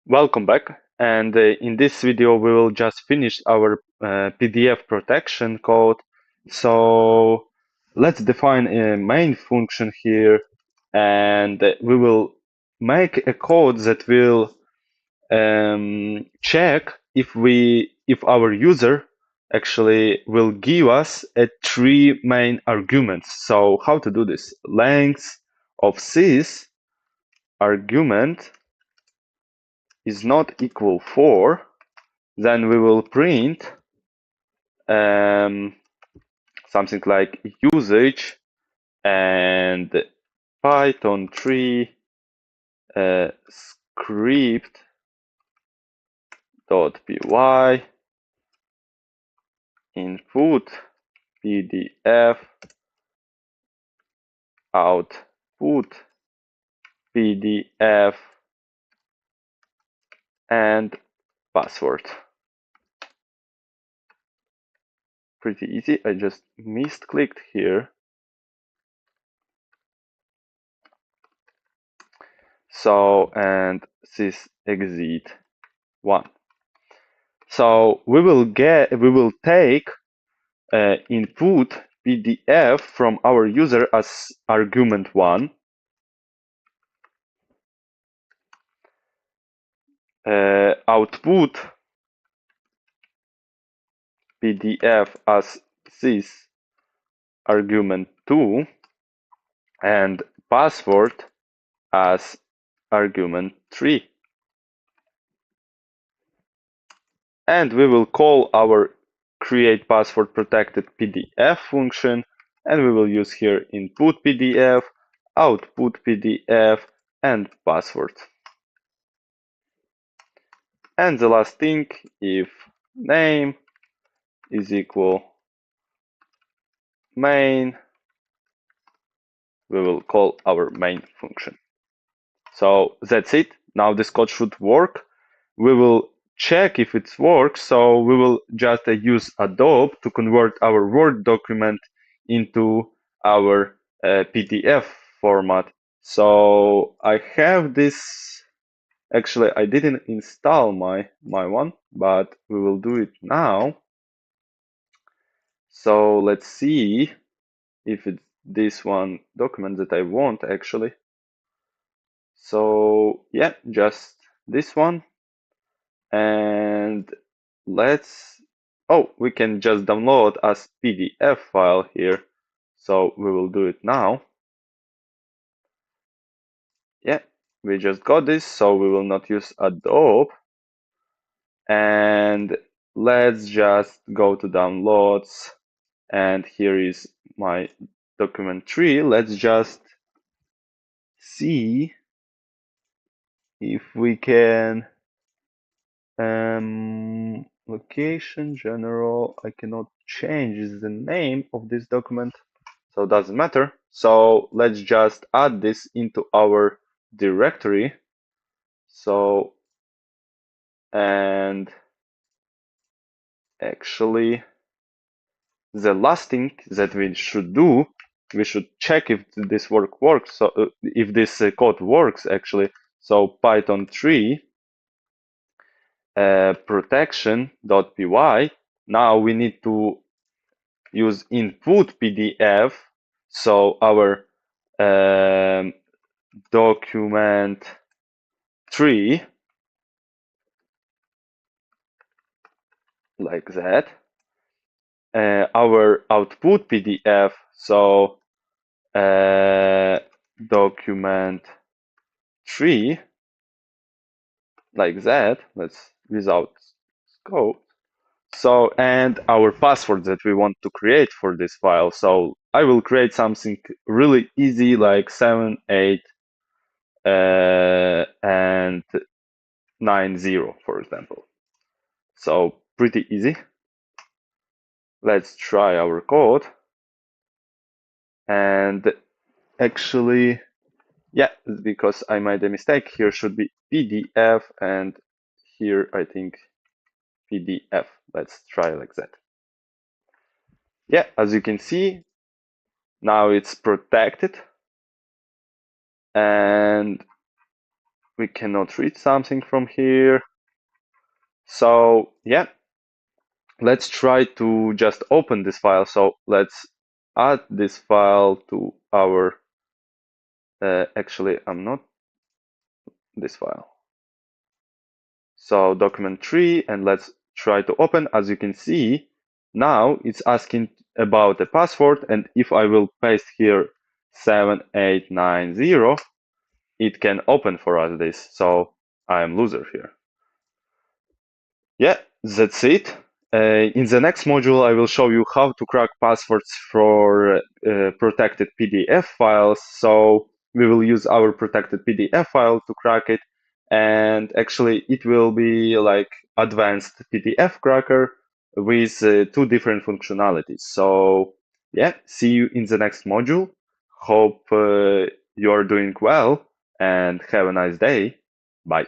Welcome back, and in this video we will just finish our PDF protection code. So let's define a main function here, and we will make a code that will check if our user actually will give us three main arguments. So how to do this? Length of this argument is not equal 4, then we will print something like usage and Python 3 script.py input PDF output PDF and password. Pretty easy. I just misclicked here. So, and this exit 1. So we will take input PDF from our user as argument 1, output PDF as this argument 2, and password as argument 3. And we will call our create password protected PDF function, and we will use here input PDF, output PDF, and password. And the last thing, if name is equal main, we will call our main function. So that's it. Now this code should work. We will check if it works. So we will just use Adobe to convert our Word document into our PDF format. So I have this. Actually, I didn't install my one, but we will do it now. So let's see if it's this one document that I want actually. So yeah, just this one. And we can just download as PDF file here. So we will do it now. Yeah, we just got this, so we will not use Adobe. And let's just go to downloads. And here is my document 3. Let's just see if we can location general. I cannot change the name of this document, so it doesn't matter. So let's just add this into our directory. So, and actually the last thing that we should do, we should check if this works. So if this code works actually. So Python 3 protection.py. Now we need to use input PDF. So our document 3, like that. Our output PDF, so document 3, like that. Let's without scope. So, and our password that we want to create for this file. So I will create something really easy, like 7, 8, and 90, for example. So pretty easy. Let's try our code. And actually, yeah, because I made a mistake, here should be PDF, and here I think PDF. Let's try like that. Yeah, as you can see, now it's protected. And we cannot read something from here. So yeah, let's try to just open this file. So let's add this file to our, actually, I'm not this file. So document 3, and let's try to open. As you can see, now it's asking about the password, and if I will paste here 7890, it can open for us this. So I am loser here. Yeah, that's it. In the next module, I will show you how to crack passwords for protected PDF files. So we will use our protected PDF file to crack it. And actually, it will be like advanced PDF cracker with two different functionalities. So yeah, see you in the next module. Hope you are doing well and have a nice day. Bye.